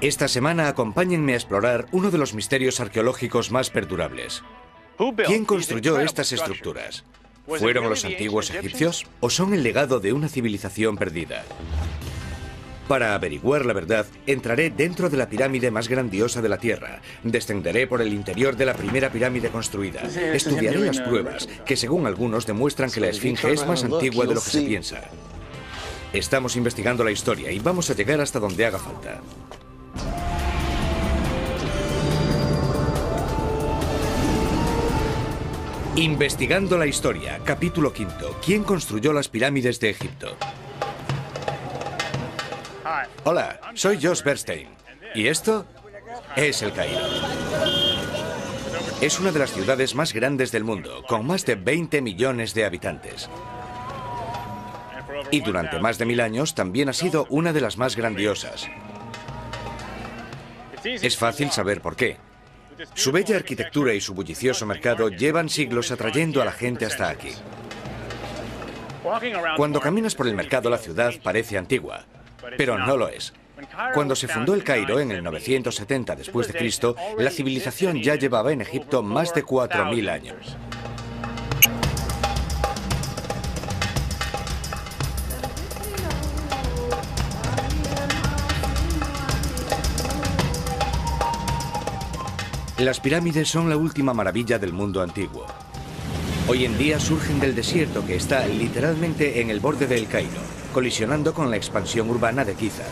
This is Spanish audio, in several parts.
Esta semana acompáñenme a explorar uno de los misterios arqueológicos más perdurables. ¿Quién construyó estas estructuras? ¿Fueron los antiguos egipcios o son el legado de una civilización perdida? Para averiguar la verdad, entraré dentro de la pirámide más grandiosa de la Tierra, descenderé por el interior de la primera pirámide construida, estudiaré las pruebas que según algunos demuestran que la Esfinge es más antigua de lo que se piensa. Estamos investigando la historia y vamos a llegar hasta donde haga falta. Investigando la historia, capítulo 5. ¿Quién construyó las pirámides de Egipto? Hola, soy Josh Bernstein. ¿Y esto? Es el Cairo. Es una de las ciudades más grandes del mundo, con más de 20 millones de habitantes. Y durante más de 1000 años también ha sido una de las más grandiosas. Es fácil saber por qué. Su bella arquitectura y su bullicioso mercado llevan siglos atrayendo a la gente hasta aquí. Cuando caminas por el mercado, la ciudad parece antigua, pero no lo es. Cuando se fundó el Cairo en el 970 después de Cristo, la civilización ya llevaba en Egipto más de 4000 años. Las pirámides son la última maravilla del mundo antiguo. Hoy en día surgen del desierto que está literalmente en el borde del Cairo, colisionando con la expansión urbana de Giza.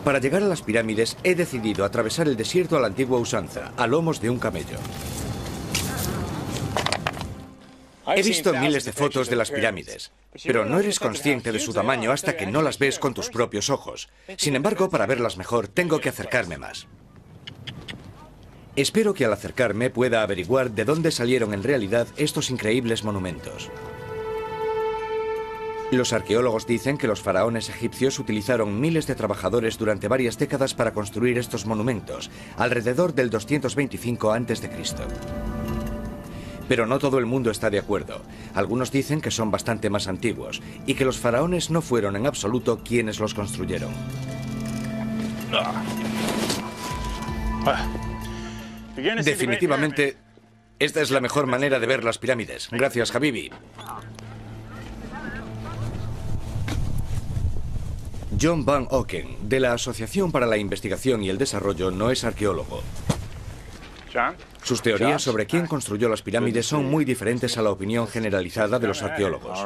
Para llegar a las pirámides he decidido atravesar el desierto a la antigua usanza, a lomos de un camello. He visto miles de fotos de las pirámides, pero no eres consciente de su tamaño hasta que no las ves con tus propios ojos. Sin embargo, para verlas mejor, tengo que acercarme más. Espero que al acercarme pueda averiguar de dónde salieron en realidad estos increíbles monumentos. Los arqueólogos dicen que los faraones egipcios utilizaron miles de trabajadores durante varias décadas para construir estos monumentos, alrededor del 225 a.C. Pero no todo el mundo está de acuerdo. Algunos dicen que son bastante más antiguos y que los faraones no fueron en absoluto quienes los construyeron. Definitivamente, esta es la mejor manera de ver las pirámides. Gracias, Habibi. John Van Oken, de la Asociación para la Investigación y el Desarrollo, no es arqueólogo. Sus teorías sobre quién construyó las pirámides son muy diferentes a la opinión generalizada de los arqueólogos.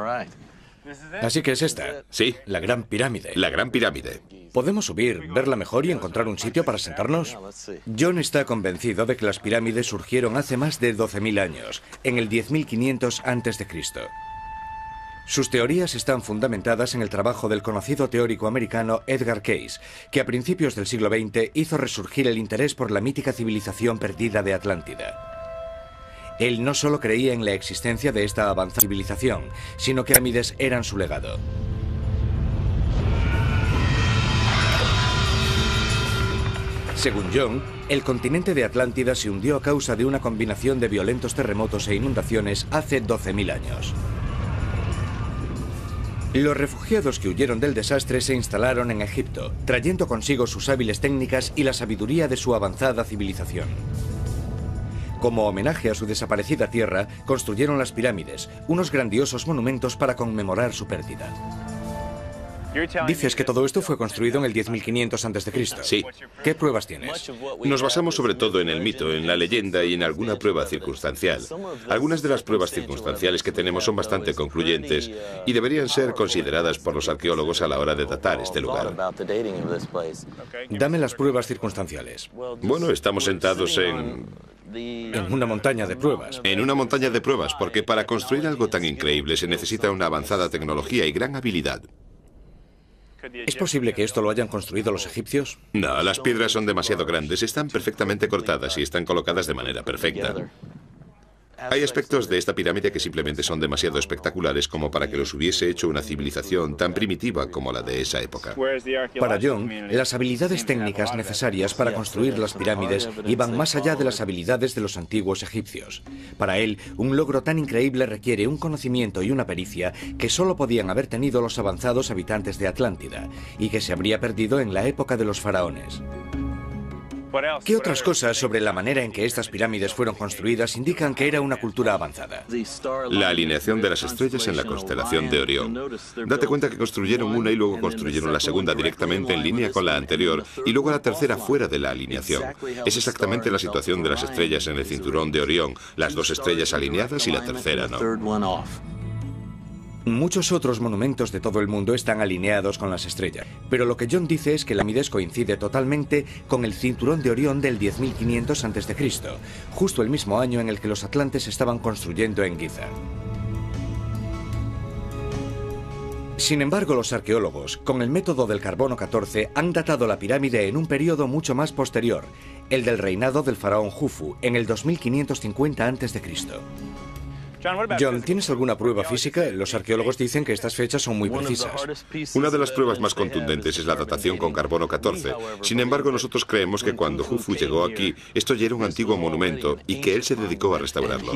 Así que es esta. Sí. La Gran Pirámide. La Gran Pirámide. ¿Podemos subir, verla mejor y encontrar un sitio para sentarnos? John está convencido de que las pirámides surgieron hace más de 12.000 años, en el 10.500 a.C. Sus teorías están fundamentadas en el trabajo del conocido teórico americano Edgar Cayce, que a principios del siglo XX hizo resurgir el interés por la mítica civilización perdida de Atlántida. Él no solo creía en la existencia de esta avanzada civilización, sino que las pirámides eran su legado. Según John, el continente de Atlántida se hundió a causa de una combinación de violentos terremotos e inundaciones hace 12.000 años. Los refugiados que huyeron del desastre se instalaron en Egipto, trayendo consigo sus hábiles técnicas y la sabiduría de su avanzada civilización. Como homenaje a su desaparecida tierra, construyeron las pirámides, unos grandiosos monumentos para conmemorar su pérdida. Dices que todo esto fue construido en el 10.500 a.C. Sí. ¿Qué pruebas tienes? Nos basamos sobre todo en el mito, en la leyenda y en alguna prueba circunstancial. Algunas de las pruebas circunstanciales que tenemos son bastante concluyentes y deberían ser consideradas por los arqueólogos a la hora de datar este lugar. Dame las pruebas circunstanciales. Bueno, estamos sentados en una montaña de pruebas. En una montaña de pruebas, porque para construir algo tan increíble se necesita una avanzada tecnología y gran habilidad. ¿Es posible que esto lo hayan construido los egipcios? No, las piedras son demasiado grandes, están perfectamente cortadas y están colocadas de manera perfecta. Hay aspectos de esta pirámide que simplemente son demasiado espectaculares como para que los hubiese hecho una civilización tan primitiva como la de esa época. Para John, las habilidades técnicas necesarias para construir las pirámides iban más allá de las habilidades de los antiguos egipcios. Para él, un logro tan increíble requiere un conocimiento y una pericia que solo podían haber tenido los avanzados habitantes de Atlántida y que se habría perdido en la época de los faraones. ¿Qué otras cosas sobre la manera en que estas pirámides fueron construidas indican que era una cultura avanzada? La alineación de las estrellas en la constelación de Orión. Date cuenta que construyeron una y luego construyeron la segunda directamente en línea con la anterior y luego la tercera fuera de la alineación. Es exactamente la situación de las estrellas en el cinturón de Orión, las dos estrellas alineadas y la tercera no. Muchos otros monumentos de todo el mundo están alineados con las estrellas, pero lo que John dice es que la pirámide coincide totalmente con el cinturón de Orión del 10.500 a.C., justo el mismo año en el que los atlantes estaban construyendo en Giza. Sin embargo, los arqueólogos, con el método del carbono 14, han datado la pirámide en un periodo mucho más posterior, el del reinado del faraón Jufu, en el 2550 a.C. John, ¿tienes alguna prueba física? Los arqueólogos dicen que estas fechas son muy precisas. Una de las pruebas más contundentes es la datación con carbono 14. Sin embargo, nosotros creemos que cuando Jufu llegó aquí, esto ya era un antiguo monumento y que él se dedicó a restaurarlo.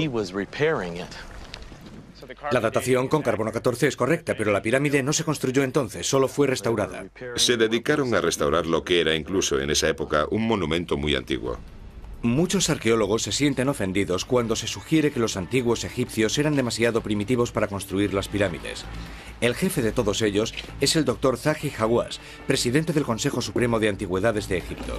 La datación con carbono 14 es correcta, pero la pirámide no se construyó entonces, solo fue restaurada. Se dedicaron a restaurar lo que era incluso en esa época un monumento muy antiguo. Muchos arqueólogos se sienten ofendidos cuando se sugiere que los antiguos egipcios eran demasiado primitivos para construir las pirámides. El jefe de todos ellos es el Dr. Zahi Hawass, presidente del Consejo Supremo de Antigüedades de Egipto.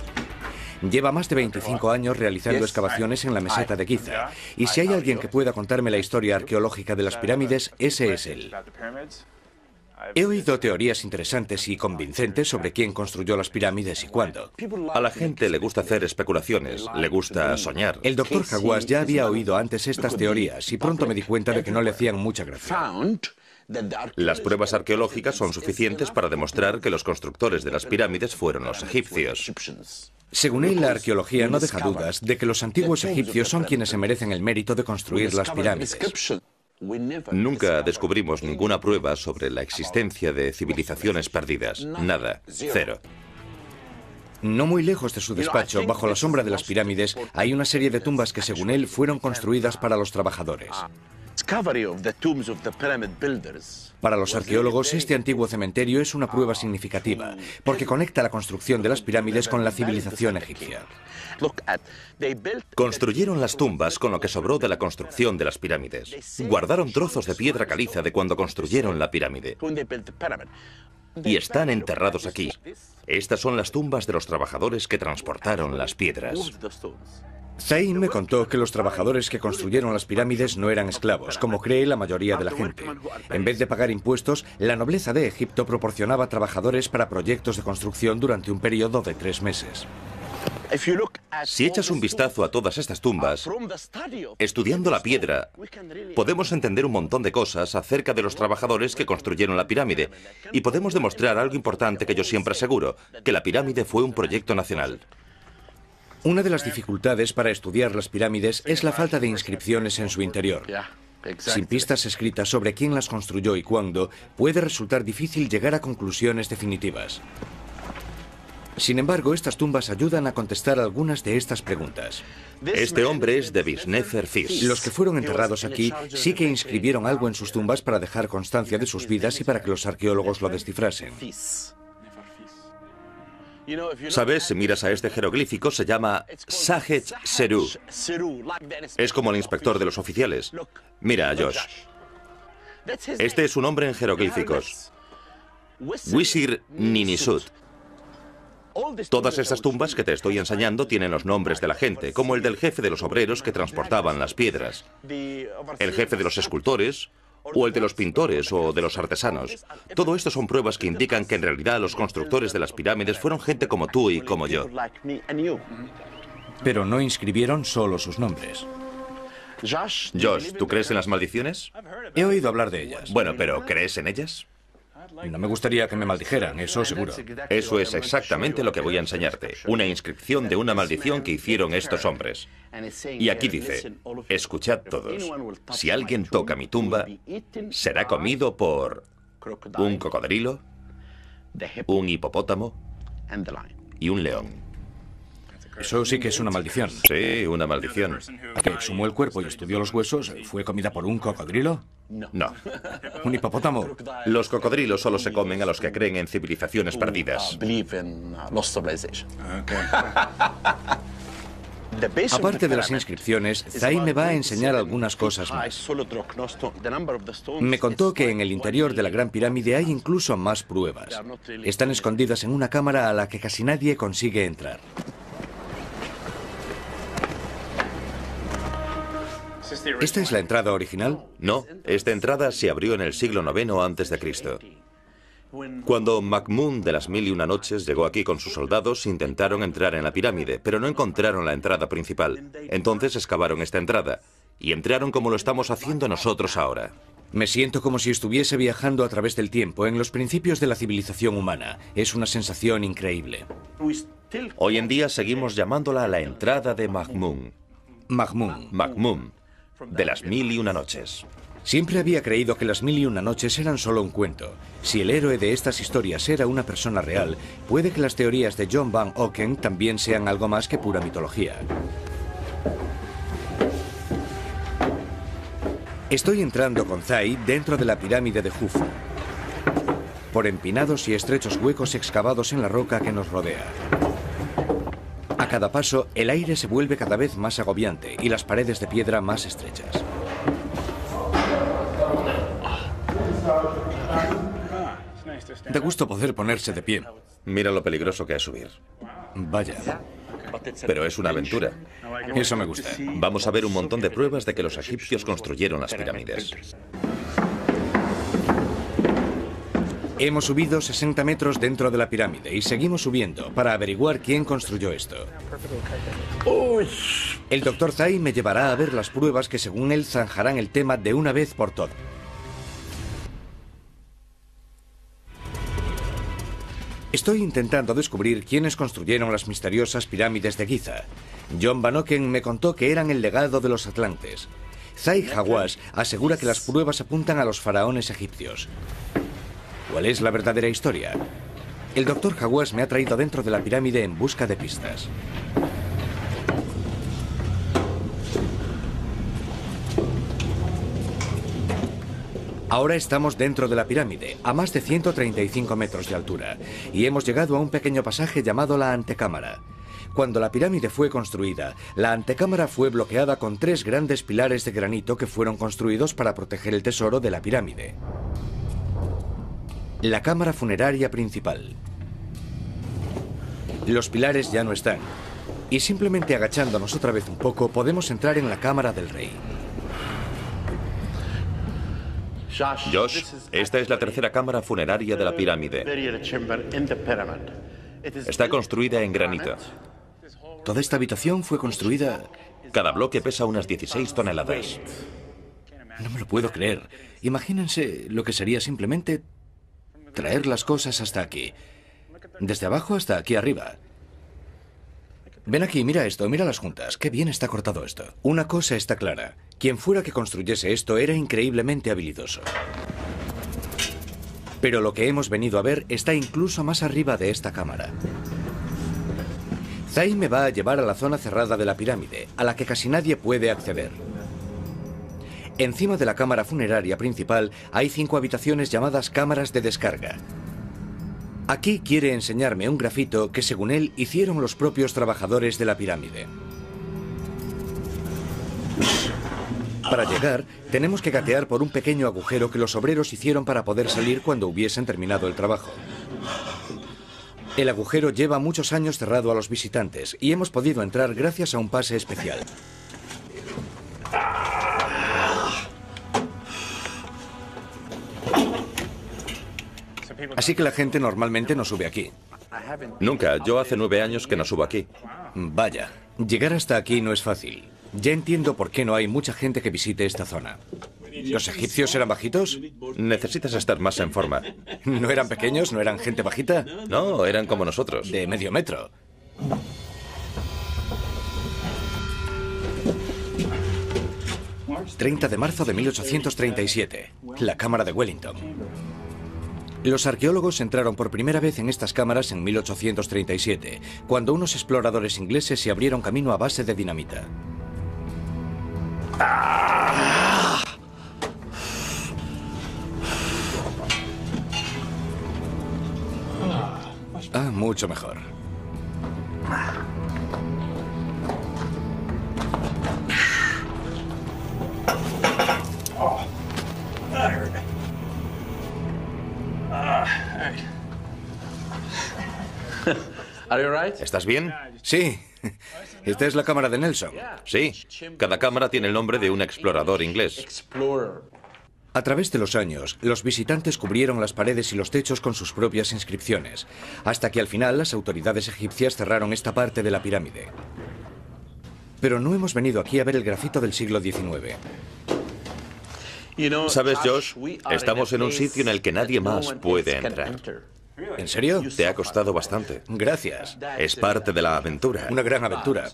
Lleva más de 25 años realizando excavaciones en la meseta de Giza, y si hay alguien que pueda contarme la historia arqueológica de las pirámides, ese es él. He oído teorías interesantes y convincentes sobre quién construyó las pirámides y cuándo. A la gente le gusta hacer especulaciones, le gusta soñar. El Dr. Hawass ya había oído antes estas teorías y pronto me di cuenta de que no le hacían mucha gracia. Las pruebas arqueológicas son suficientes para demostrar que los constructores de las pirámides fueron los egipcios. Según él, la arqueología no deja dudas de que los antiguos egipcios son quienes se merecen el mérito de construir las pirámides. Nunca descubrimos ninguna prueba sobre la existencia de civilizaciones perdidas. Nada. Cero. No muy lejos de su despacho, bajo la sombra de las pirámides, hay una serie de tumbas que, según él, fueron construidas para los trabajadores. Para los arqueólogos, este antiguo cementerio es una prueba significativa, porque conecta la construcción de las pirámides con la civilización egipcia. Construyeron las tumbas con lo que sobró de la construcción de las pirámides. Guardaron trozos de piedra caliza de cuando construyeron la pirámide. Y están enterrados aquí. Estas son las tumbas de los trabajadores que transportaron las piedras. Zain me contó que los trabajadores que construyeron las pirámides no eran esclavos, como cree la mayoría de la gente. En vez de pagar impuestos, la nobleza de Egipto proporcionaba trabajadores para proyectos de construcción durante un periodo de 3 meses. Si echas un vistazo a todas estas tumbas, estudiando la piedra, podemos entender un montón de cosas acerca de los trabajadores que construyeron la pirámide y podemos demostrar algo importante que yo siempre aseguro, que la pirámide fue un proyecto nacional. Una de las dificultades para estudiar las pirámides es la falta de inscripciones en su interior. Sin pistas escritas sobre quién las construyó y cuándo, puede resultar difícil llegar a conclusiones definitivas. Sin embargo, estas tumbas ayudan a contestar algunas de estas preguntas. Este hombre es Nebis-Nefer-Fis. Los que fueron enterrados aquí sí que inscribieron algo en sus tumbas para dejar constancia de sus vidas y para que los arqueólogos lo descifrasen. ¿Sabes? Si miras a este jeroglífico, se llama Sahet Seru. Es como el inspector de los oficiales. Mira a Josh. Este es su nombre en jeroglíficos. Wisir Ninisut. Todas estas tumbas que te estoy enseñando tienen los nombres de la gente, como el del jefe de los obreros que transportaban las piedras, el jefe de los escultores, o el de los pintores o de los artesanos. Todo esto son pruebas que indican que en realidad los constructores de las pirámides fueron gente como tú y como yo. Pero no inscribieron solo sus nombres. Josh, ¿tú crees en las maldiciones? He oído hablar de ellas. Bueno, pero ¿crees en ellas? No me gustaría que me maldijeran, eso seguro. Eso es exactamente lo que voy a enseñarte. Una inscripción de una maldición que hicieron estos hombres. Y aquí dice, escuchad todos, si alguien toca mi tumba, será comido por un cocodrilo, un hipopótamo y un león. Eso sí que es una maldición. Sí, una maldición. ¿A que exhumó el cuerpo y estudió los huesos? ¿Fue comida por un cocodrilo? No. ¿Un hipopótamo? Los cocodrilos solo se comen a los que creen en civilizaciones perdidas. Aparte de las inscripciones, Zai me va a enseñar algunas cosas más. Me contó que en el interior de la Gran Pirámide hay incluso más pruebas. Están escondidas en una cámara a la que casi nadie consigue entrar. ¿Esta es la entrada original? No, esta entrada se abrió en el siglo IX a.C. Cuando Mahmud de las 1001 noches llegó aquí con sus soldados, intentaron entrar en la pirámide, pero no encontraron la entrada principal. Entonces excavaron esta entrada y entraron como lo estamos haciendo nosotros ahora. Me siento como si estuviese viajando a través del tiempo, en los principios de la civilización humana. Es una sensación increíble. Hoy en día seguimos llamándola la entrada de Mahmud. Mahmud, de las 1001 noches. Siempre había creído que las 1001 noches eran solo un cuento. Si el héroe de estas historias era una persona real, puede que las teorías de John Van Oken también sean algo más que pura mitología. Estoy entrando con Zai dentro de la pirámide de Jufu, por empinados y estrechos huecos excavados en la roca que nos rodea. A cada paso, el aire se vuelve cada vez más agobiante y las paredes de piedra más estrechas. Da gusto poder ponerse de pie. Mira lo peligroso que es subir. Vaya. Pero es una aventura. Eso me gusta. Vamos a ver un montón de pruebas de que los egipcios construyeron las pirámides. Hemos subido 60 metros dentro de la pirámide y seguimos subiendo para averiguar quién construyó esto. El Dr. Zai me llevará a ver las pruebas que según él zanjarán el tema de una vez por todas. Estoy intentando descubrir quiénes construyeron las misteriosas pirámides de Giza. John Van Oken me contó que eran el legado de los atlantes. Zai Hawass asegura que las pruebas apuntan a los faraones egipcios. ¿Cuál es la verdadera historia? El Dr. Hawass me ha traído dentro de la pirámide en busca de pistas. Ahora estamos dentro de la pirámide, a más de 135 metros de altura, y hemos llegado a un pequeño pasaje llamado la antecámara. Cuando la pirámide fue construida, la antecámara fue bloqueada con 3 grandes pilares de granito que fueron construidos para proteger el tesoro de la pirámide. La cámara funeraria principal. Los pilares ya no están, y simplemente agachándonos otra vez un poco podemos entrar en la cámara del rey. Josh, esta es la tercera cámara funeraria de la pirámide. Está construida en granito. Toda esta habitación fue construida... Cada bloque pesa unas 16 toneladas. No me lo puedo creer. Imagínense lo que sería simplemente traer las cosas hasta aquí. Desde abajo hasta aquí arriba. Ven aquí, mira esto, mira las juntas. Qué bien está cortado esto. Una cosa está clara. Quien fuera que construyese esto era increíblemente habilidoso. Pero lo que hemos venido a ver está incluso más arriba de esta cámara. Zai me va a llevar a la zona cerrada de la pirámide, a la que casi nadie puede acceder. Encima de la cámara funeraria principal hay 5 habitaciones llamadas cámaras de descarga. Aquí quiere enseñarme un grafito que, según él, hicieron los propios trabajadores de la pirámide. Para llegar, tenemos que gatear por un pequeño agujero que los obreros hicieron para poder salir cuando hubiesen terminado el trabajo. El agujero lleva muchos años cerrado a los visitantes y hemos podido entrar gracias a un pase especial. Así que la gente normalmente no sube aquí. Nunca. Yo hace 9 años que no subo aquí. Vaya, llegar hasta aquí no es fácil. Ya entiendo por qué no hay mucha gente que visite esta zona. ¿Los egipcios eran bajitos? Necesitas estar más en forma. ¿No eran pequeños? ¿No eran gente bajita? No, eran como nosotros. De medio metro. ...30 de marzo de 1837... la Cámara de Wellington. Los arqueólogos entraron por primera vez en estas cámaras en 1837... cuando unos exploradores ingleses se abrieron camino a base de dinamita. Mucho mejor. ¿Estás bien? Sí. Esta es la cámara de Nelson. Sí. Cada cámara tiene el nombre de un explorador inglés. A través de los años, los visitantes cubrieron las paredes y los techos con sus propias inscripciones, hasta que al final las autoridades egipcias cerraron esta parte de la pirámide. Pero no hemos venido aquí a ver el grafito del siglo XIX. ¿Sabes, Josh? Estamos en un sitio en el que nadie más puede entrar. ¿En serio? Te ha costado bastante. Gracias. Es parte de la aventura. Una gran aventura.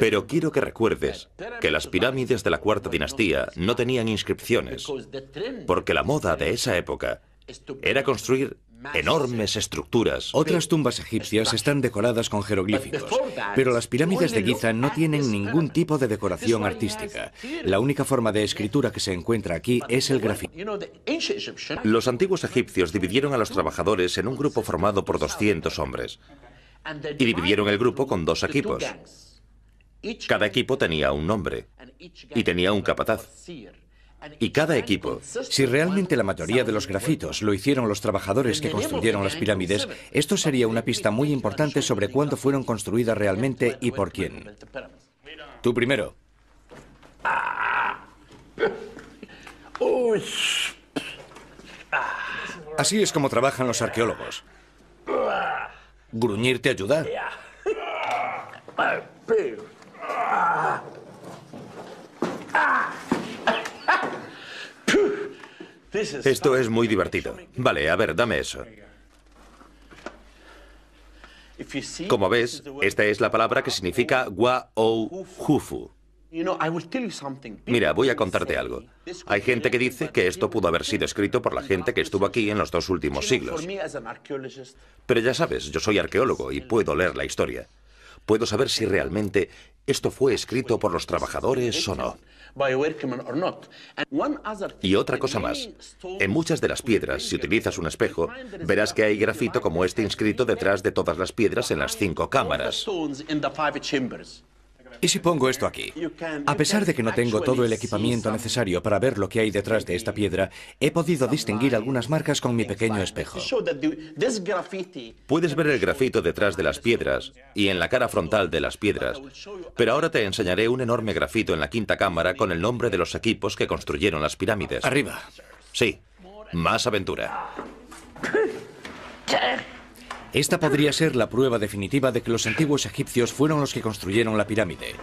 Pero quiero que recuerdes que las pirámides de la Cuarta Dinastía no tenían inscripciones, porque la moda de esa época era construir enormes estructuras. Otras tumbas egipcias están decoradas con jeroglíficos, pero las pirámides de Giza no tienen ningún tipo de decoración artística. La única forma de escritura que se encuentra aquí es el grafito. Los antiguos egipcios dividieron a los trabajadores en un grupo formado por 200 hombres y dividieron el grupo con 2 equipos. Cada equipo tenía un nombre y tenía un capataz. Y cada equipo... Si realmente la mayoría de los grafitos lo hicieron los trabajadores que construyeron las pirámides, esto sería una pista muy importante sobre cuándo fueron construidas realmente y por quién. Tú primero. Así es como trabajan los arqueólogos. ¿Gruñir te ayuda? Esto es muy divertido. Vale, a ver, dame eso. Como ves, esta es la palabra que significa Wa-ou-Hufu. Mira, voy a contarte algo. Hay gente que dice que esto pudo haber sido escrito por la gente que estuvo aquí en los 2 últimos siglos. Pero ya sabes, yo soy arqueólogo y puedo leer la historia. Puedo saber si realmente esto fue escrito por los trabajadores o no. Y otra cosa más. En muchas de las piedras, si utilizas un espejo, verás que hay grafito como este inscrito detrás de todas las piedras en las 5 cámaras. ¿Y si pongo esto aquí? A pesar de que no tengo todo el equipamiento necesario para ver lo que hay detrás de esta piedra, he podido distinguir algunas marcas con mi pequeño espejo. Puedes ver el grafito detrás de las piedras y en la cara frontal de las piedras, pero ahora te enseñaré un enorme grafito en la 5ª cámara con el nombre de los equipos que construyeron las pirámides. Arriba. Sí, más aventura. Esta podría ser la prueba definitiva de que los antiguos egipcios fueron los que construyeron la pirámide.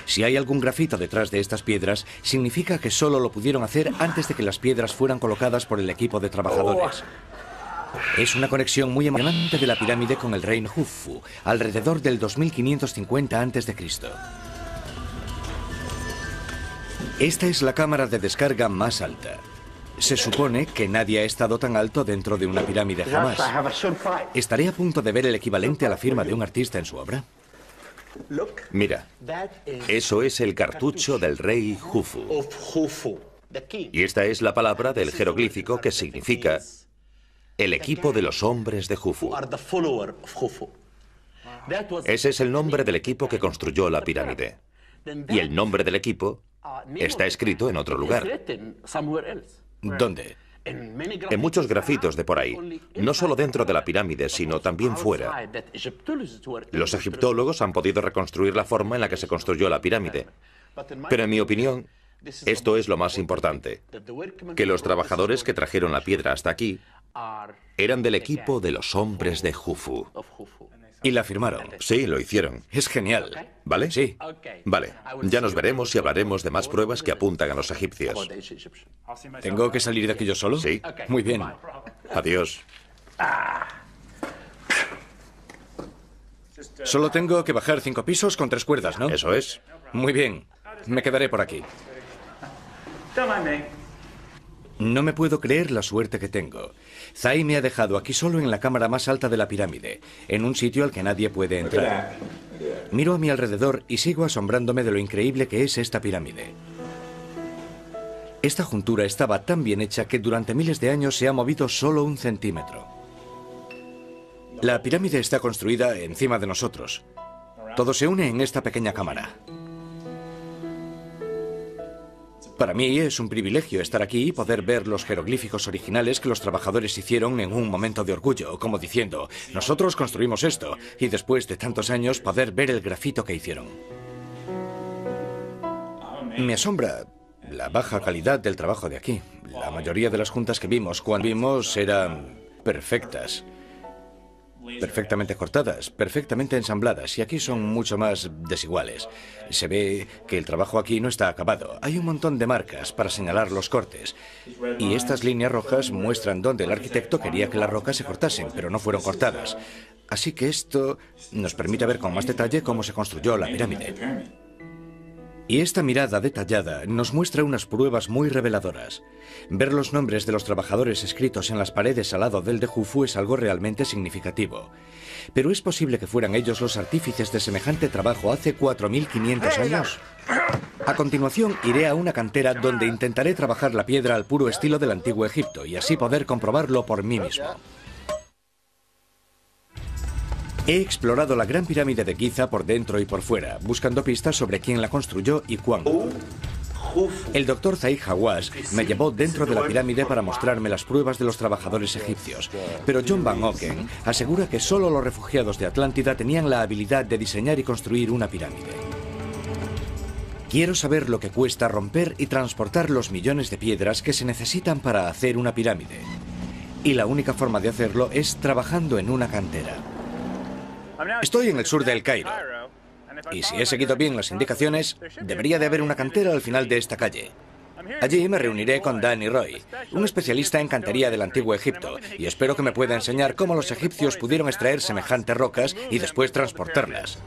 Si hay algún grafito detrás de estas piedras, significa que solo lo pudieron hacer antes de que las piedras fueran colocadas por el equipo de trabajadores. Es una conexión muy emocionante de la pirámide con el rey Khufu, alrededor del 2550 a.C. Esta es la cámara de descarga más alta. Se supone que nadie ha estado tan alto dentro de una pirámide jamás. ¿Estaré a punto de ver el equivalente a la firma de un artista en su obra? Mira, eso es el cartucho del rey Khufu. Y esta es la palabra del jeroglífico que significa el equipo de los hombres de Khufu. Ese es el nombre del equipo que construyó la pirámide. Y el nombre del equipo está escrito en otro lugar. ¿Dónde? En muchos grafitos de por ahí, no solo dentro de la pirámide, sino también fuera. Los egiptólogos han podido reconstruir la forma en la que se construyó la pirámide. Pero en mi opinión, esto es lo más importante, que los trabajadores que trajeron la piedra hasta aquí eran del equipo de los hombres de Khufu. Y la firmaron. Sí, lo hicieron. Es genial. ¿Vale? Sí. Vale. Ya nos veremos y hablaremos de más pruebas que apuntan a los egipcios. ¿Tengo que salir de aquí yo solo? Sí. Muy bien. Adiós. Solo tengo que bajar 5 pisos con 3 cuerdas, ¿no? Eso es. Muy bien. Me quedaré por aquí. No me puedo creer la suerte que tengo. Zai me ha dejado aquí solo en la cámara más alta de la pirámide, en un sitio al que nadie puede entrar. Miro a mi alrededor y sigo asombrándome de lo increíble que es esta pirámide. Esta juntura estaba tan bien hecha que durante miles de años se ha movido solo 1 centímetro. La pirámide está construida encima de nosotros. Todo se une en esta pequeña cámara. Para mí es un privilegio estar aquí y poder ver los jeroglíficos originales que los trabajadores hicieron en un momento de orgullo, como diciendo, nosotros construimos esto, y después de tantos años poder ver el grafito que hicieron. Me asombra la baja calidad del trabajo de aquí. La mayoría de las juntas que vimos cuando vimos eran perfectas. Perfectamente cortadas, perfectamente ensambladas, y aquí son mucho más desiguales. Se ve que el trabajo aquí no está acabado. Hay un montón de marcas para señalar los cortes. Y estas líneas rojas muestran dónde el arquitecto quería que las rocas se cortasen, pero no fueron cortadas. Así que esto nos permite ver con más detalle cómo se construyó la pirámide. Y esta mirada detallada nos muestra unas pruebas muy reveladoras. Ver los nombres de los trabajadores escritos en las paredes al lado del de Jufu es algo realmente significativo. ¿Pero es posible que fueran ellos los artífices de semejante trabajo hace 4.500 años? A continuación iré a una cantera donde intentaré trabajar la piedra al puro estilo del antiguo Egipto y así poder comprobarlo por mí mismo. He explorado la Gran Pirámide de Giza por dentro y por fuera, buscando pistas sobre quién la construyó y cuándo. El doctor Zaid Hawass me llevó dentro de la pirámide para mostrarme las pruebas de los trabajadores egipcios, pero John Van Oken asegura que solo los refugiados de Atlántida tenían la habilidad de diseñar y construir una pirámide. Quiero saber lo que cuesta romper y transportar los millones de piedras que se necesitan para hacer una pirámide. Y la única forma de hacerlo es trabajando en una cantera. Estoy en el sur del Cairo, y si he seguido bien las indicaciones, debería de haber una cantera al final de esta calle. Allí me reuniré con Danny Roy, un especialista en cantería del antiguo Egipto, y espero que me pueda enseñar cómo los egipcios pudieron extraer semejantes rocas y después transportarlas.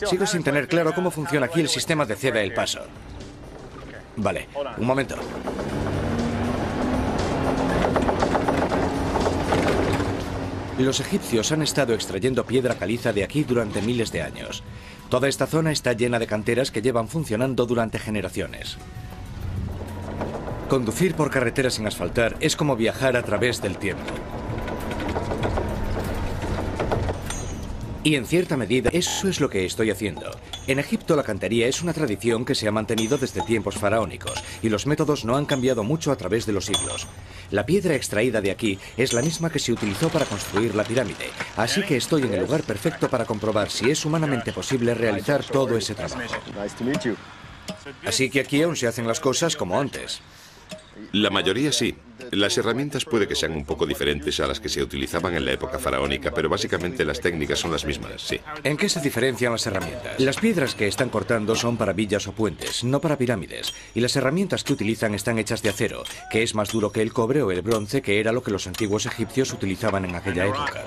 Sigo sin tener claro cómo funciona aquí el sistema de ceda el paso. Vale, un momento. Los egipcios han estado extrayendo piedra caliza de aquí durante miles de años. Toda esta zona está llena de canteras que llevan funcionando durante generaciones. Conducir por carreteras sin asfaltar es como viajar a través del tiempo. Y en cierta medida, eso es lo que estoy haciendo. En Egipto la cantería es una tradición que se ha mantenido desde tiempos faraónicos, y los métodos no han cambiado mucho a través de los siglos. La piedra extraída de aquí es la misma que se utilizó para construir la pirámide, así que estoy en el lugar perfecto para comprobar si es humanamente posible realizar todo ese trabajo. Así que aquí aún se hacen las cosas como antes. La mayoría sí. Las herramientas puede que sean un poco diferentes a las que se utilizaban en la época faraónica, pero básicamente las técnicas son las mismas, sí. ¿En qué se diferencian las herramientas? Las piedras que están cortando son para villas o puentes, no para pirámides. Y las herramientas que utilizan están hechas de acero, que es más duro que el cobre o el bronce, que era lo que los antiguos egipcios utilizaban en aquella época.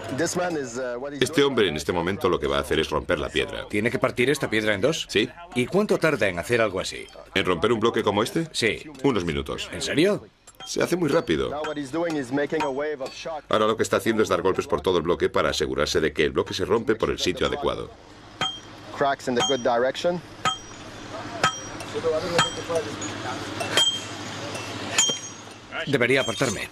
Este hombre en este momento lo que va a hacer es romper la piedra. ¿Tiene que partir esta piedra en dos? Sí. ¿Y cuánto tarda en hacer algo así? ¿En romper un bloque como este? Sí. Unos minutos. ¿En serio? Se hace muy rápido. Ahora lo que está haciendo es dar golpes por todo el bloque para asegurarse de que el bloque se rompe por el sitio adecuado. Debería apartarme.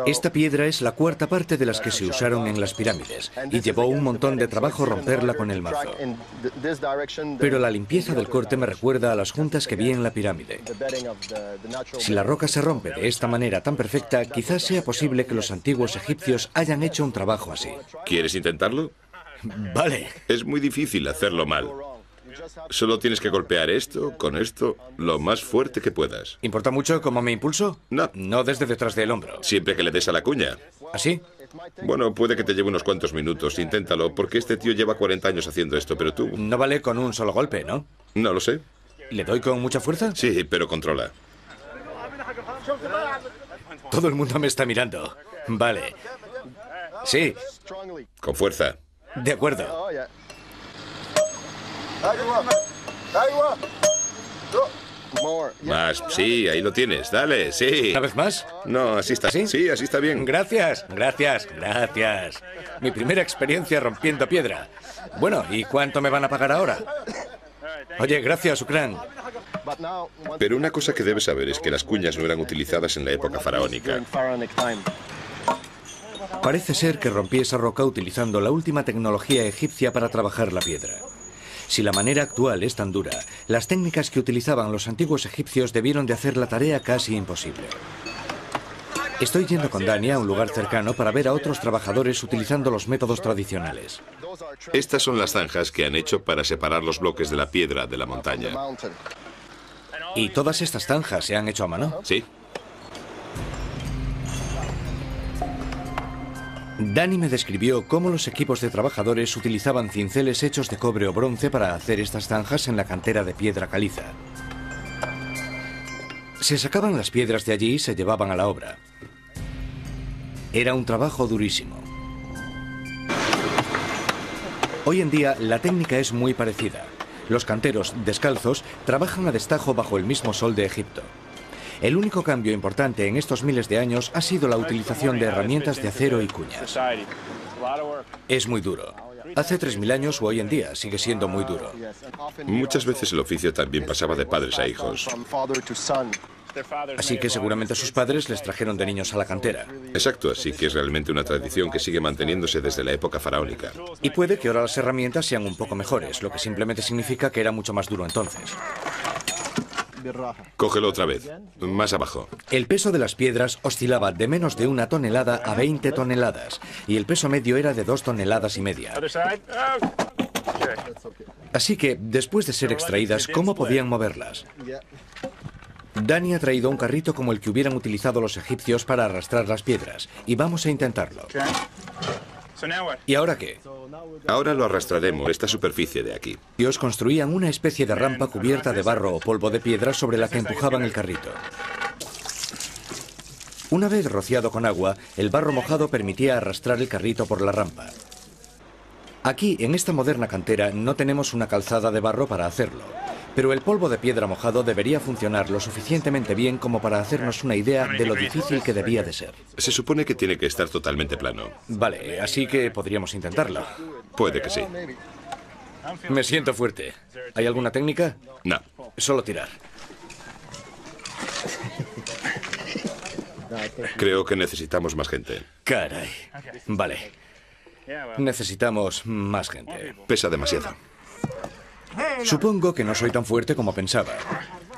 Esta piedra es la cuarta parte de las que se usaron en las pirámides y llevó un montón de trabajo romperla con el mazo. Pero la limpieza del corte me recuerda a las juntas que vi en la pirámide. Si la roca se rompe de esta manera tan perfecta, quizás sea posible que los antiguos egipcios hayan hecho un trabajo así. ¿Quieres intentarlo? Vale. Es muy difícil hacerlo mal. Solo tienes que golpear esto con esto lo más fuerte que puedas. ¿Importa mucho cómo me impulso? No. No desde detrás del hombro. Siempre que le des a la cuña. ¿Así? Bueno, puede que te lleve unos cuantos minutos. Inténtalo, porque este tío lleva 40 años haciendo esto, pero tú... No vale con un solo golpe, ¿no? No lo sé. ¿Le doy con mucha fuerza? Sí, pero controla. Todo el mundo me está mirando. Vale. Sí. Con fuerza. De acuerdo. Más. Sí, ahí lo tienes. Dale, sí. ¿Una vez más? No, así está. ¿Sí? Sí, así está bien. Gracias, gracias, gracias. Mi primera experiencia rompiendo piedra. Bueno, ¿y cuánto me van a pagar ahora? Oye, gracias, Ukran. Pero una cosa que debes saber es que las cuñas no eran utilizadas en la época faraónica. Parece ser que rompí esa roca utilizando la última tecnología egipcia para trabajar la piedra. Si la manera actual es tan dura, las técnicas que utilizaban los antiguos egipcios debieron de hacer la tarea casi imposible. Estoy yendo con Dani a un lugar cercano para ver a otros trabajadores utilizando los métodos tradicionales. Estas son las zanjas que han hecho para separar los bloques de la piedra de la montaña. ¿Y todas estas zanjas se han hecho a mano? Sí. Dani me describió cómo los equipos de trabajadores utilizaban cinceles hechos de cobre o bronce para hacer estas zanjas en la cantera de piedra caliza. Se sacaban las piedras de allí y se llevaban a la obra. Era un trabajo durísimo. Hoy en día la técnica es muy parecida. Los canteros, descalzos, trabajan a destajo bajo el mismo sol de Egipto. El único cambio importante en estos miles de años ha sido la utilización de herramientas de acero y cuñas. Es muy duro. Hace 3000 años o hoy en día sigue siendo muy duro. Muchas veces el oficio también pasaba de padres a hijos. Así que seguramente sus padres les trajeron de niños a la cantera. Exacto, así que es realmente una tradición que sigue manteniéndose desde la época faraónica. Y puede que ahora las herramientas sean un poco mejores, lo que simplemente significa que era mucho más duro entonces. Cógelo otra vez, más abajo. El peso de las piedras oscilaba de menos de 1 tonelada a 20 toneladas, y el peso medio era de 2,5 toneladas. Así que, después de ser extraídas, ¿cómo podían moverlas? Dani ha traído un carrito como el que hubieran utilizado los egipcios para arrastrar las piedras, y vamos a intentarlo. ¿Y ahora qué? Ahora lo arrastraremos, esta superficie de aquí. Ellos construían una especie de rampa cubierta de barro o polvo de piedra sobre la que empujaban el carrito. Una vez rociado con agua, el barro mojado permitía arrastrar el carrito por la rampa. Aquí, en esta moderna cantera, no tenemos una calzada de barro para hacerlo, pero el polvo de piedra mojado debería funcionar lo suficientemente bien como para hacernos una idea de lo difícil que debía de ser. Se supone que tiene que estar totalmente plano. Vale, así que podríamos intentarlo. Puede que sí. Me siento fuerte. ¿Hay alguna técnica? No. Solo tirar. Creo que necesitamos más gente. Caray. Vale. Necesitamos más gente. Pesa demasiado. Supongo que no soy tan fuerte como pensaba.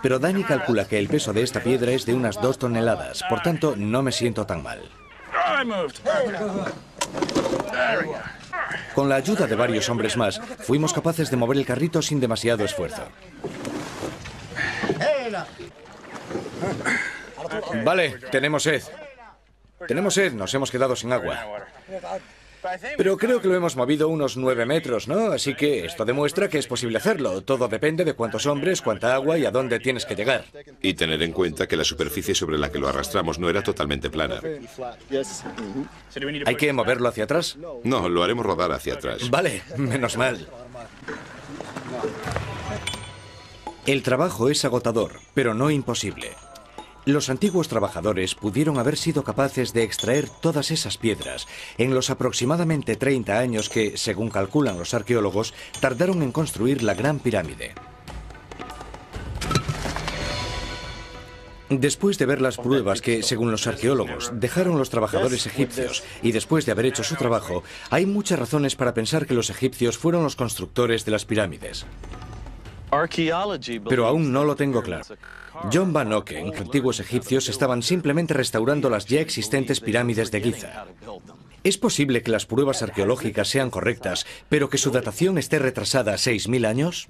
Pero Dani calcula que el peso de esta piedra es de unas 2 toneladas. Por tanto, no me siento tan mal. Con la ayuda de varios hombres más, fuimos capaces de mover el carrito sin demasiado esfuerzo. Vale, tenemos sed. Tenemos sed, nos hemos quedado sin agua. Pero creo que lo hemos movido unos 9 metros, ¿no? Así que esto demuestra que es posible hacerlo. Todo depende de cuántos hombres, cuánta agua y a dónde tienes que llegar. Y tener en cuenta que la superficie sobre la que lo arrastramos no era totalmente plana. ¿Hay que moverlo hacia atrás? No, lo haremos rodar hacia atrás. Vale, menos mal. El trabajo es agotador, pero no imposible. Los antiguos trabajadores pudieron haber sido capaces de extraer todas esas piedras en los aproximadamente 30 años que, según calculan los arqueólogos, tardaron en construir la Gran Pirámide. Después de ver las pruebas que, según los arqueólogos, dejaron los trabajadores egipcios y después de haber hecho su trabajo, hay muchas razones para pensar que los egipcios fueron los constructores de las pirámides. Pero aún no lo tengo claro. John Van Oken, antiguos egipcios, estaban simplemente restaurando las ya existentes pirámides de Giza. Es posible que las pruebas arqueológicas sean correctas, pero que su datación esté retrasada 6000 años.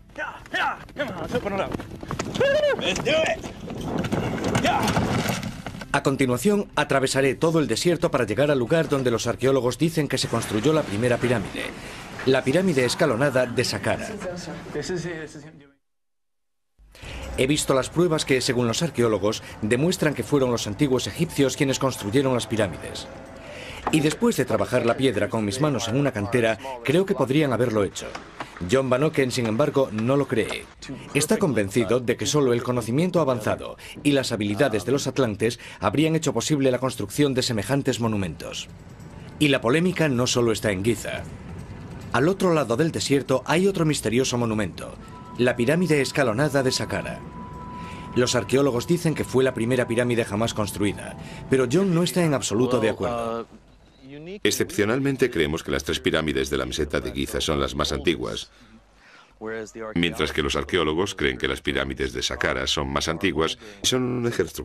A continuación, atravesaré todo el desierto para llegar al lugar donde los arqueólogos dicen que se construyó la primera pirámide, la pirámide escalonada de Saqqara. He visto las pruebas que, según los arqueólogos, demuestran que fueron los antiguos egipcios quienes construyeron las pirámides. Y después de trabajar la piedra con mis manos en una cantera, creo que podrían haberlo hecho. John Van Oken, sin embargo, no lo cree. Está convencido de que solo el conocimiento avanzado y las habilidades de los atlantes habrían hecho posible la construcción de semejantes monumentos. Y la polémica no solo está en Giza. Al otro lado del desierto hay otro misterioso monumento, la pirámide escalonada de Saqqara. Los arqueólogos dicen que fue la primera pirámide jamás construida, pero John no está en absoluto de acuerdo. Excepcionalmente creemos que las 3 pirámides de la meseta de Giza son las más antiguas, mientras que los arqueólogos creen que las pirámides de Saqqara son más antiguas y son un ejército.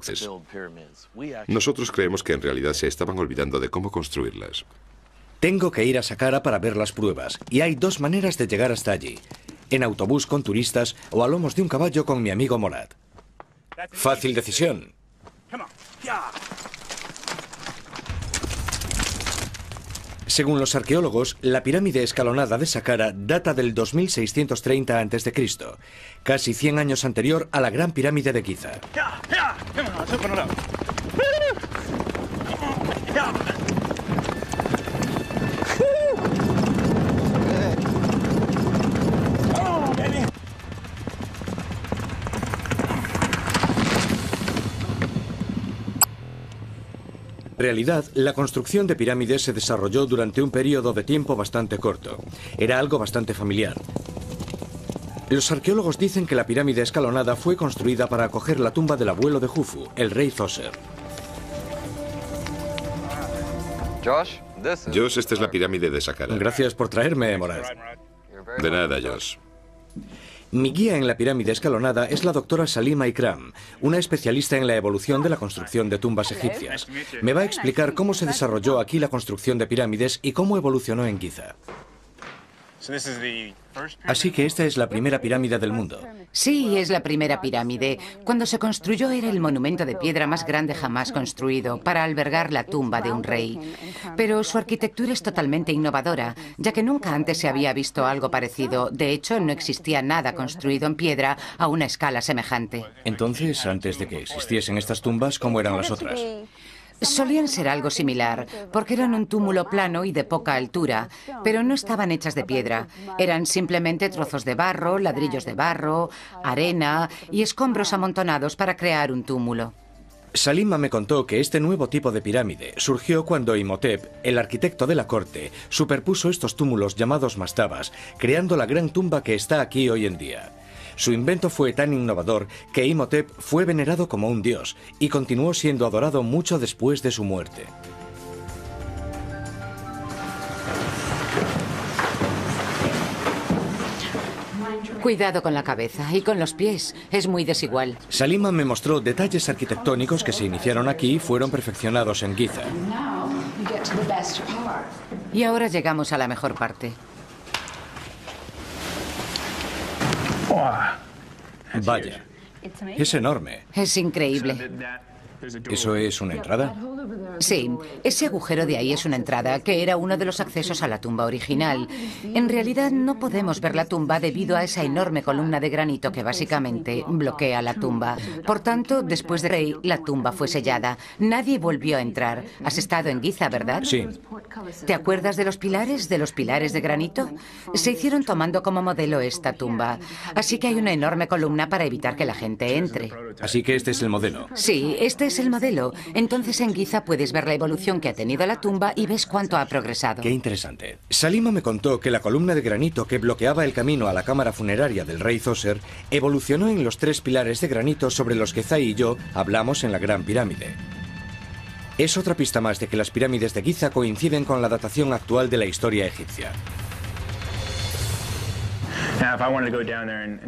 Nosotros creemos que en realidad se estaban olvidando de cómo construirlas. Tengo que ir a Saqqara para ver las pruebas, y hay 2 maneras de llegar hasta allí: en autobús con turistas o a lomos de un caballo con mi amigo Morad. Fácil decisión. Según los arqueólogos, la pirámide escalonada de Saqqara data del 2630 a.C., casi 100 años anterior a la Gran Pirámide de Giza. En realidad, la construcción de pirámides se desarrolló durante un periodo de tiempo bastante corto. Era algo bastante familiar. Los arqueólogos dicen que la pirámide escalonada fue construida para acoger la tumba del abuelo de Jufu, el rey Zoser. Josh, esta es la pirámide de Saqqara. Gracias por traerme, Morad. De nada, Josh. Mi guía en la pirámide escalonada es la doctora Salima Ikram, una especialista en la evolución de la construcción de tumbas egipcias. Me va a explicar cómo se desarrolló aquí la construcción de pirámides y cómo evolucionó en Giza. Así que esta es la primera pirámide del mundo. Sí, es la primera pirámide. Cuando se construyó era el monumento de piedra más grande jamás construido para albergar la tumba de un rey. Pero su arquitectura es totalmente innovadora, ya que nunca antes se había visto algo parecido. De hecho, no existía nada construido en piedra a una escala semejante. Entonces, antes de que existiesen estas tumbas, ¿cómo eran las otras? Solían ser algo similar, porque eran un túmulo plano y de poca altura, pero no estaban hechas de piedra. Eran simplemente trozos de barro, ladrillos de barro, arena y escombros amontonados para crear un túmulo. Salima me contó que este nuevo tipo de pirámide surgió cuando Imhotep, el arquitecto de la corte, superpuso estos túmulos llamados mastabas, creando la gran tumba que está aquí hoy en día. Su invento fue tan innovador que Imhotep fue venerado como un dios y continuó siendo adorado mucho después de su muerte. Cuidado con la cabeza y con los pies, es muy desigual. Salima me mostró detalles arquitectónicos que se iniciaron aquí y fueron perfeccionados en Giza. Y ahora llegamos a la mejor parte. Vaya, es enorme. Es increíble. ¿Eso es una entrada? Sí, ese agujero de ahí es una entrada, que era uno de los accesos a la tumba original. En realidad no podemos ver la tumba debido a esa enorme columna de granito que básicamente bloquea la tumba. Por tanto, después de Rey, la tumba fue sellada. Nadie volvió a entrar. Has estado en Giza, ¿verdad? Sí. ¿Te acuerdas de los pilares de granito? Se hicieron tomando como modelo esta tumba. Así que hay una enorme columna para evitar que la gente entre. Así que este es el modelo. Sí, este es el modelo. Entonces en Giza puedes ver la evolución que ha tenido la tumba y ves cuánto ha progresado. Qué interesante. Salima me contó que la columna de granito que bloqueaba el camino a la cámara funeraria del rey Zoser evolucionó en los 3 pilares de granito sobre los que Zai y yo hablamos en la Gran Pirámide. Es otra pista más de que las pirámides de Giza coinciden con la datación actual de la historia egipcia.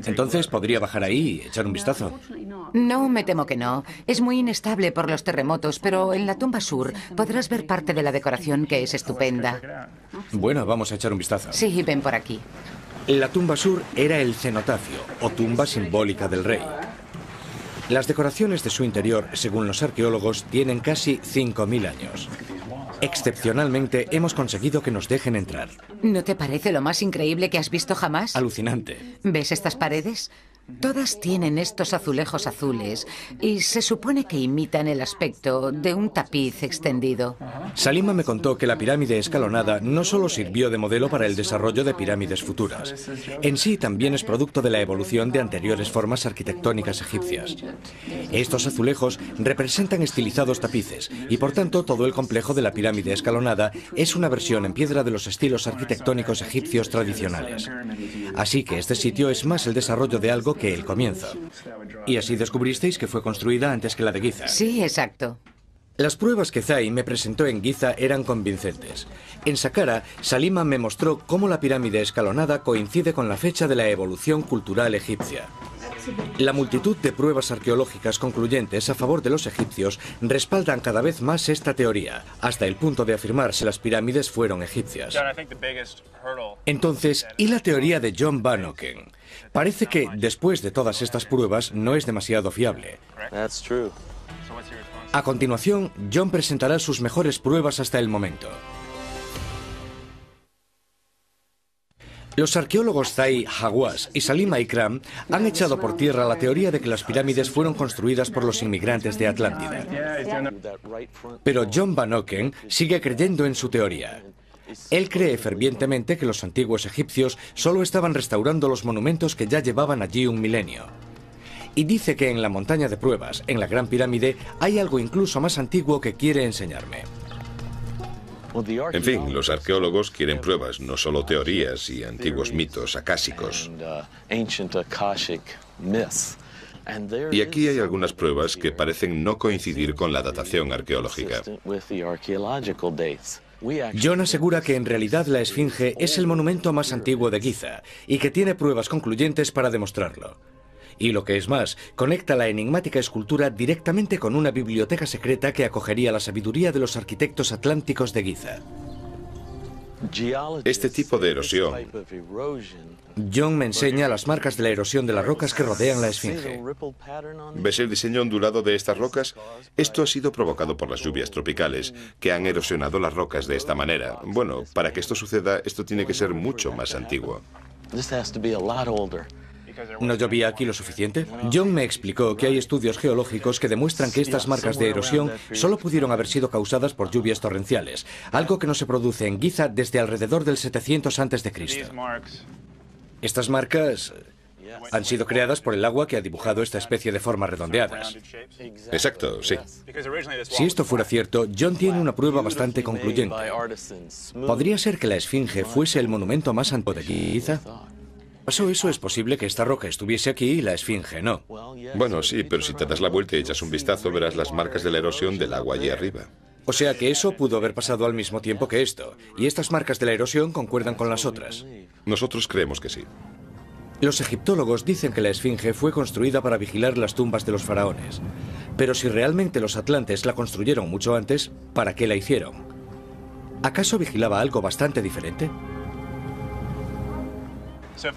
Entonces, ¿podría bajar ahí y echar un vistazo? No, me temo que no. Es muy inestable por los terremotos, pero en la tumba sur podrás ver parte de la decoración que es estupenda. Bueno, vamos a echar un vistazo. Sí, ven por aquí. La tumba sur era el cenotafio, o tumba simbólica del rey. Las decoraciones de su interior, según los arqueólogos, tienen casi 5.000 años. Excepcionalmente, hemos conseguido que nos dejen entrar. ¿No te parece lo más increíble que has visto jamás? Alucinante. ¿Ves estas paredes? Todas tienen estos azulejos azules y se supone que imitan el aspecto de un tapiz extendido. Salima me contó que la pirámide escalonada no solo sirvió de modelo para el desarrollo de pirámides futuras. En sí también es producto de la evolución de anteriores formas arquitectónicas egipcias. Estos azulejos representan estilizados tapices y por tanto todo el complejo de la pirámide escalonada es una versión en piedra de los estilos arquitectónicos egipcios tradicionales. Así que este sitio es más el desarrollo de algo que el comienzo. Y así descubristeis que fue construida antes que la de Giza. Sí, exacto. Las pruebas que Zai me presentó en Giza eran convincentes. En Saqqara, Salima me mostró cómo la pirámide escalonada coincide con la fecha de la evolución cultural egipcia. La multitud de pruebas arqueológicas concluyentes a favor de los egipcios respaldan cada vez más esta teoría, hasta el punto de afirmar si las pirámides fueron egipcias. Entonces, ¿y la teoría de John Van Oken? Parece que, después de todas estas pruebas, no es demasiado fiable. A continuación, John presentará sus mejores pruebas hasta el momento. Los arqueólogos Zai Hawass y Salima Ikram han echado por tierra la teoría de que las pirámides fueron construidas por los inmigrantes de Atlántida. Pero John Van Oken sigue creyendo en su teoría. Él cree fervientemente que los antiguos egipcios solo estaban restaurando los monumentos que ya llevaban allí un milenio. Y dice que en la montaña de pruebas, en la Gran Pirámide, hay algo incluso más antiguo que quiere enseñarme. En fin, los arqueólogos quieren pruebas, no solo teorías y antiguos mitos acásicos. Y aquí hay algunas pruebas que parecen no coincidir con la datación arqueológica. John asegura que en realidad la Esfinge es el monumento más antiguo de Giza y que tiene pruebas concluyentes para demostrarlo. Y lo que es más, conecta la enigmática escultura directamente con una biblioteca secreta que acogería la sabiduría de los arquitectos atlánticos de Giza. Este tipo de erosión. John me enseña las marcas de la erosión de las rocas que rodean la Esfinge. ¿Ves el diseño ondulado de estas rocas? Esto ha sido provocado por las lluvias tropicales, que han erosionado las rocas de esta manera. Bueno, para que esto suceda, esto tiene que ser mucho más antiguo. ¿No llovía aquí lo suficiente? John me explicó que hay estudios geológicos que demuestran que estas marcas de erosión solo pudieron haber sido causadas por lluvias torrenciales, algo que no se produce en Giza desde alrededor del 700 a.C. Estas marcas han sido creadas por el agua que ha dibujado esta especie de formas redondeadas. Exacto, sí. Si esto fuera cierto, John tiene una prueba bastante concluyente. ¿Podría ser que la Esfinge fuese el monumento más antiguo de Giza? ¿Pasó eso? Es posible que esta roca estuviese aquí y la Esfinge no. Bueno, sí, pero si te das la vuelta y echas un vistazo, verás las marcas de la erosión del agua allí arriba. O sea que eso pudo haber pasado al mismo tiempo que esto, y estas marcas de la erosión concuerdan con las otras. Nosotros creemos que sí. Los egiptólogos dicen que la Esfinge fue construida para vigilar las tumbas de los faraones. Pero si realmente los atlantes la construyeron mucho antes, ¿para qué la hicieron? ¿Acaso vigilaba algo bastante diferente?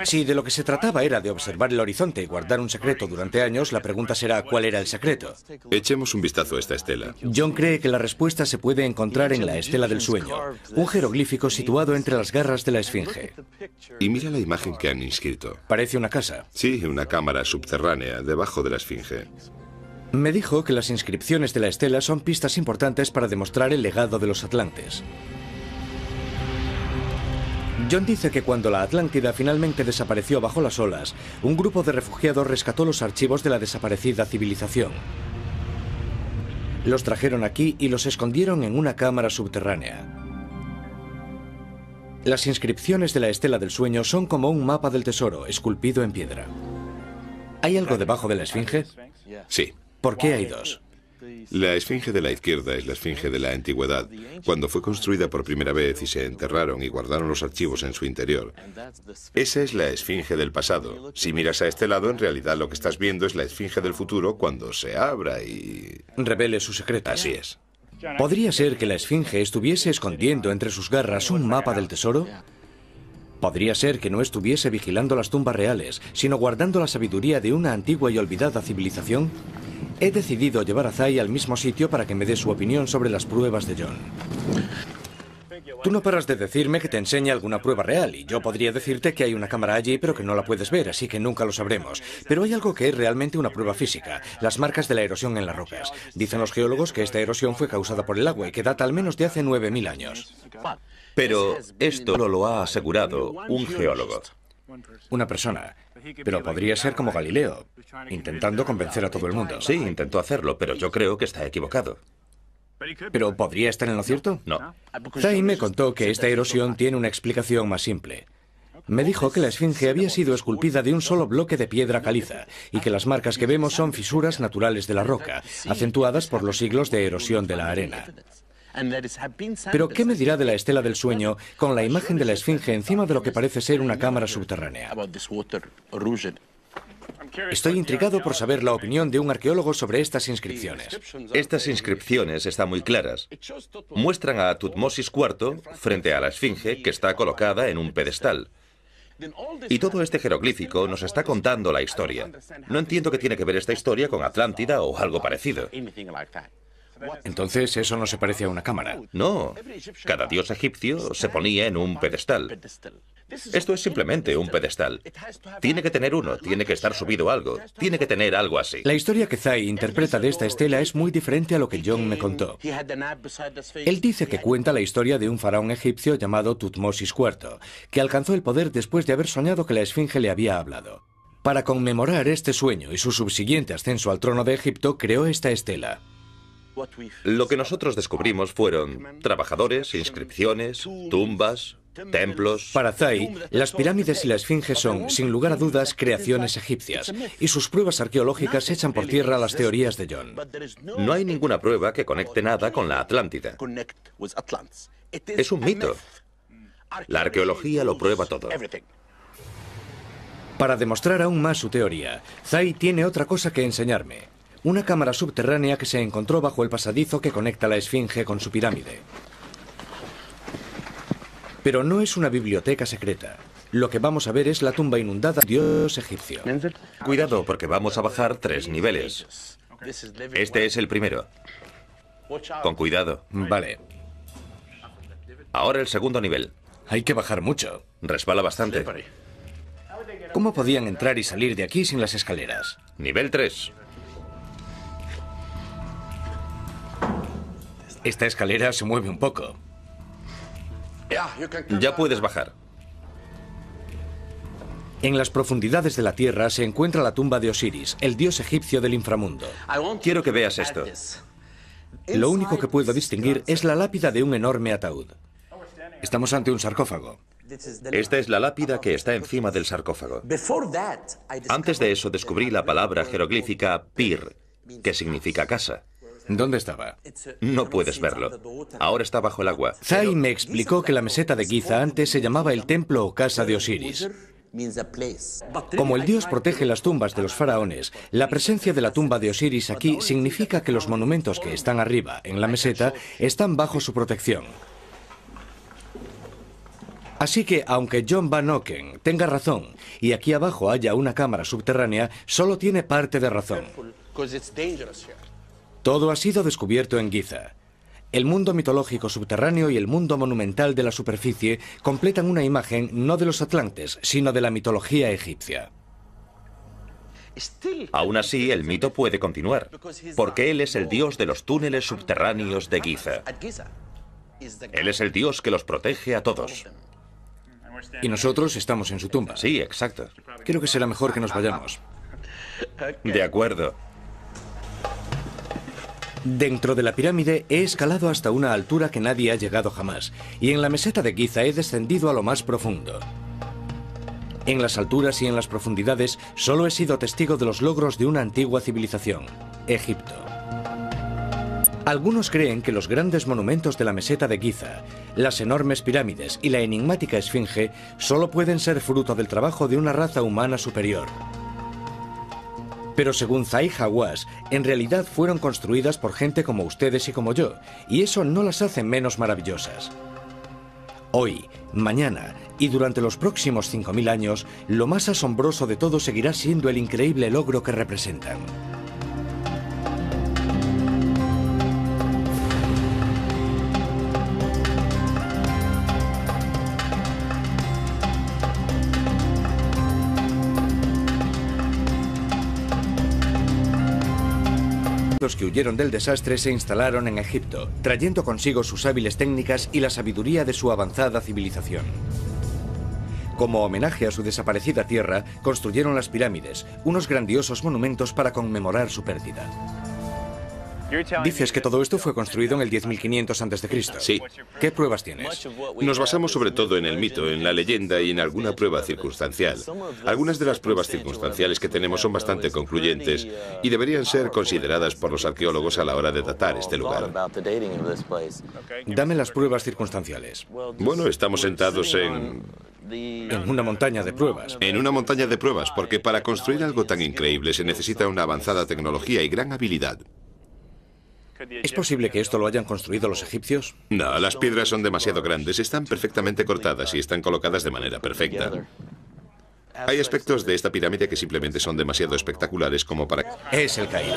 Si de lo que se trataba era de observar el horizonte y guardar un secreto durante años, la pregunta será ¿cuál era el secreto? Echemos un vistazo a esta estela. John cree que la respuesta se puede encontrar en la Estela del Sueño, un jeroglífico situado entre las garras de la Esfinge. Y mira la imagen que han inscrito. Parece una casa. Sí, una cámara subterránea, debajo de la Esfinge. Me dijo que las inscripciones de la estela son pistas importantes para demostrar el legado de los atlantes. John dice que cuando la Atlántida finalmente desapareció bajo las olas, un grupo de refugiados rescató los archivos de la desaparecida civilización. Los trajeron aquí y los escondieron en una cámara subterránea. Las inscripciones de la Estela del Sueño son como un mapa del tesoro, esculpido en piedra. ¿Hay algo debajo de la Esfinge? Sí. ¿Por qué hay dos? La Esfinge de la izquierda es la Esfinge de la antigüedad, cuando fue construida por primera vez y se enterraron y guardaron los archivos en su interior. Esa es la Esfinge del pasado. Si miras a este lado, en realidad lo que estás viendo es la Esfinge del futuro cuando se abra y revele su secreto. Así es. ¿Podría ser que la Esfinge estuviese escondiendo entre sus garras un mapa del tesoro? Podría ser que no estuviese vigilando las tumbas reales, sino guardando la sabiduría de una antigua y olvidada civilización. He decidido llevar a Zai al mismo sitio para que me dé su opinión sobre las pruebas de John. Tú no paras de decirme que te enseñe alguna prueba real, y yo podría decirte que hay una cámara allí, pero que no la puedes ver, así que nunca lo sabremos. Pero hay algo que es realmente una prueba física, las marcas de la erosión en las rocas. Dicen los geólogos que esta erosión fue causada por el agua y que data al menos de hace 9000 años. Pero esto lo ha asegurado un geólogo. Una persona. Pero podría ser como Galileo, intentando convencer a todo el mundo. Sí, intentó hacerlo, pero yo creo que está equivocado. ¿Pero podría estar en lo cierto? No. Zai me contó que esta erosión tiene una explicación más simple. Me dijo que la esfinge había sido esculpida de un solo bloque de piedra caliza y que las marcas que vemos son fisuras naturales de la roca, acentuadas por los siglos de erosión de la arena. Pero ¿qué me dirá de la estela del sueño con la imagen de la esfinge encima de lo que parece ser una cámara subterránea? Estoy intrigado por saber la opinión de un arqueólogo sobre estas inscripciones. Estas inscripciones están muy claras. Muestran a Tutmosis IV frente a la esfinge que está colocada en un pedestal. Y todo este jeroglífico nos está contando la historia. No entiendo qué tiene que ver esta historia con Atlántida o algo parecido. Entonces, ¿eso no se parece a una cámara? No. Cada dios egipcio se ponía en un pedestal. Esto es simplemente un pedestal. Tiene que tener uno, tiene que estar subido a algo, tiene que tener algo así. La historia que Zai interpreta de esta estela es muy diferente a lo que John me contó. Él dice que cuenta la historia de un faraón egipcio llamado Tutmosis IV, que alcanzó el poder después de haber soñado que la esfinge le había hablado. Para conmemorar este sueño y su subsiguiente ascenso al trono de Egipto, creó esta estela. Lo que nosotros descubrimos fueron trabajadores, inscripciones, tumbas, templos. Para Zai, las pirámides y la esfinge son, sin lugar a dudas, creaciones egipcias, y sus pruebas arqueológicas echan por tierra las teorías de John. No hay ninguna prueba que conecte nada con la Atlántida. Es un mito. La arqueología lo prueba todo. Para demostrar aún más su teoría, Zai tiene otra cosa que enseñarme. Una cámara subterránea que se encontró bajo el pasadizo que conecta la esfinge con su pirámide. Pero no es una biblioteca secreta. Lo que vamos a ver es la tumba inundada del dios egipcio. Cuidado, porque vamos a bajar 3 niveles. Este es el primero. Con cuidado. Vale. Ahora el segundo nivel. Hay que bajar mucho. Resbala bastante. ¿Cómo podían entrar y salir de aquí sin las escaleras? Nivel 3. Esta escalera se mueve un poco. Ya puedes bajar. En las profundidades de la tierra se encuentra la tumba de Osiris, el dios egipcio del inframundo. Quiero que veas esto. Lo único que puedo distinguir es la lápida de un enorme ataúd. Estamos ante un sarcófago. Esta es la lápida que está encima del sarcófago. Antes de eso descubrí la palabra jeroglífica Pir, que significa casa. ¿Dónde estaba? No puedes verlo. Ahora está bajo el agua. Zai me explicó que la meseta de Giza antes se llamaba el templo o casa de Osiris. Como el dios protege las tumbas de los faraones, la presencia de la tumba de Osiris aquí significa que los monumentos que están arriba, en la meseta, están bajo su protección. Así que, aunque John Van Oken tenga razón y aquí abajo haya una cámara subterránea, solo tiene parte de razón. Todo ha sido descubierto en Giza. El mundo mitológico subterráneo y el mundo monumental de la superficie completan una imagen no de los atlantes, sino de la mitología egipcia. Aún así, el mito puede continuar, porque él es el dios de los túneles subterráneos de Giza. Él es el dios que los protege a todos. Y nosotros estamos en su tumba. Sí, exacto. Creo que será mejor que nos vayamos. De acuerdo. Dentro de la pirámide he escalado hasta una altura que nadie ha llegado jamás, y en la meseta de Giza he descendido a lo más profundo. En las alturas y en las profundidades solo he sido testigo de los logros de una antigua civilización, Egipto. Algunos creen que los grandes monumentos de la meseta de Giza, las enormes pirámides y la enigmática esfinge solo pueden ser fruto del trabajo de una raza humana superior. Pero según Zai Hawass, en realidad fueron construidas por gente como ustedes y como yo, y eso no las hace menos maravillosas. Hoy, mañana y durante los próximos 5000 años, lo más asombroso de todo seguirá siendo el increíble logro que representan. Los que huyeron del desastre se instalaron en Egipto, trayendo consigo sus hábiles técnicas y la sabiduría de su avanzada civilización. Como homenaje a su desaparecida tierra, construyeron las pirámides, unos grandiosos monumentos para conmemorar su pérdida. Dices que todo esto fue construido en el 10.500 a.C. Sí. ¿Qué pruebas tienes? Nos basamos sobre todo en el mito, en la leyenda y en alguna prueba circunstancial. Algunas de las pruebas circunstanciales que tenemos son bastante concluyentes y deberían ser consideradas por los arqueólogos a la hora de datar este lugar. Dame las pruebas circunstanciales. Bueno, estamos sentados en una montaña de pruebas. En una montaña de pruebas, porque para construir algo tan increíble se necesita una avanzada tecnología y gran habilidad. ¿Es posible que esto lo hayan construido los egipcios? No, las piedras son demasiado grandes, están perfectamente cortadas y están colocadas de manera perfecta. Hay aspectos de esta pirámide que simplemente son demasiado espectaculares como para... Es el Cairo.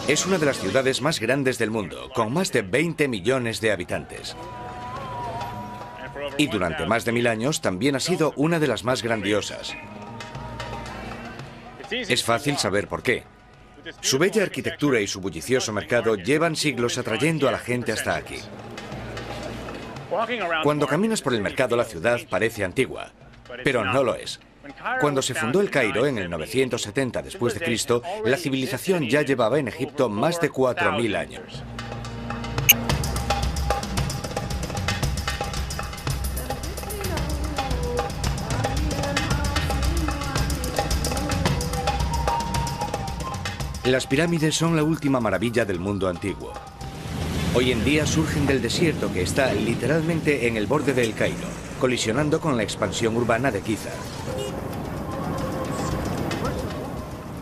Es una de las ciudades más grandes del mundo, con más de 20 millones de habitantes. Y durante más de 1000 años también ha sido una de las más grandiosas. Es fácil saber por qué. Su bella arquitectura y su bullicioso mercado llevan siglos atrayendo a la gente hasta aquí. Cuando caminas por el mercado, la ciudad parece antigua, pero no lo es. Cuando se fundó el Cairo en el 970 después de Cristo, la civilización ya llevaba en Egipto más de 4000 años. Las pirámides son la última maravilla del mundo antiguo. Hoy en día surgen del desierto que está literalmente en el borde del Cairo, colisionando con la expansión urbana de Giza.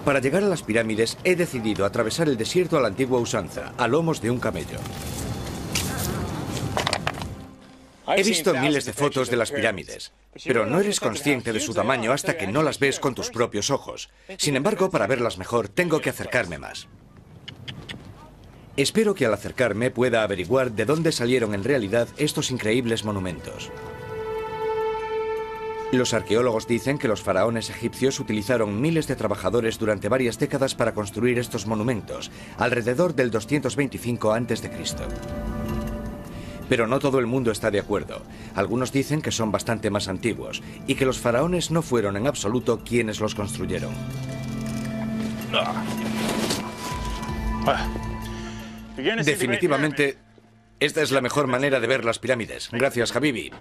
Para llegar a las pirámides he decidido atravesar el desierto a la antigua usanza, a lomos de un camello. He visto miles de fotos de las pirámides, pero no eres consciente de su tamaño hasta que no las ves con tus propios ojos. Sin embargo, para verlas mejor, tengo que acercarme más. Espero que al acercarme pueda averiguar de dónde salieron en realidad estos increíbles monumentos. Los arqueólogos dicen que los faraones egipcios utilizaron miles de trabajadores durante varias décadas para construir estos monumentos, alrededor del 225 a.C. Pero no todo el mundo está de acuerdo. Algunos dicen que son bastante más antiguos y que los faraones no fueron en absoluto quienes los construyeron. Definitivamente, esta es la mejor manera de ver las pirámides. Gracias, Habibi.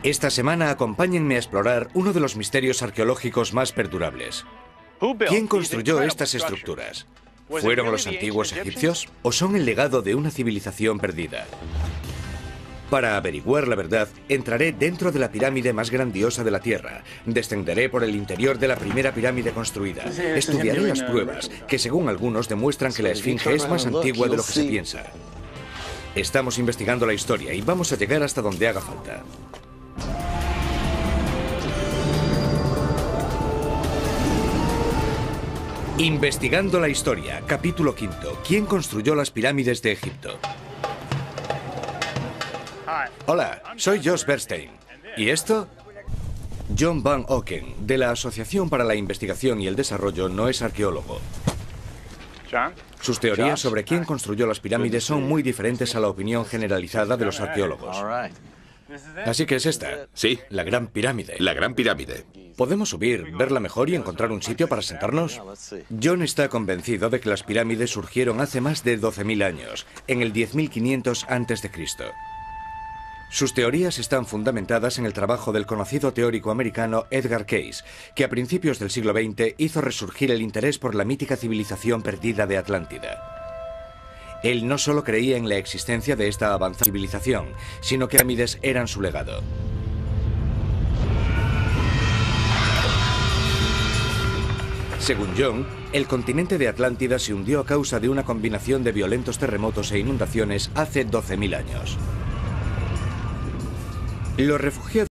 Esta semana acompáñenme a explorar uno de los misterios arqueológicos más perdurables. ¿Quién construyó estas estructuras? ¿Fueron los antiguos egipcios o son el legado de una civilización perdida? Para averiguar la verdad, entraré dentro de la pirámide más grandiosa de la Tierra, descenderé por el interior de la primera pirámide construida, estudiaré las pruebas que según algunos demuestran que la Esfinge es más antigua de lo que se piensa. Estamos investigando la historia y vamos a llegar hasta donde haga falta. Investigando la historia, capítulo 5. ¿Quién construyó las pirámides de Egipto? Hola, soy Josh Bernstein. ¿Y esto? John Van Oken, de la Asociación para la Investigación y el Desarrollo, no es arqueólogo. Sus teorías sobre quién construyó las pirámides son muy diferentes a la opinión generalizada de los arqueólogos. Así que es esta. Sí. La Gran Pirámide. La Gran Pirámide. ¿Podemos subir, verla mejor y encontrar un sitio para sentarnos? John está convencido de que las pirámides surgieron hace más de 12.000 años, en el 10.500 a.C. Sus teorías están fundamentadas en el trabajo del conocido teórico americano Edgar Cayce, que a principios del siglo XX hizo resurgir el interés por la mítica civilización perdida de Atlántida. Él no solo creía en la existencia de esta avanzada civilización, sino que las pirámides eran su legado. Según John, el continente de Atlántida se hundió a causa de una combinación de violentos terremotos e inundaciones hace 12.000 años. Los refugiados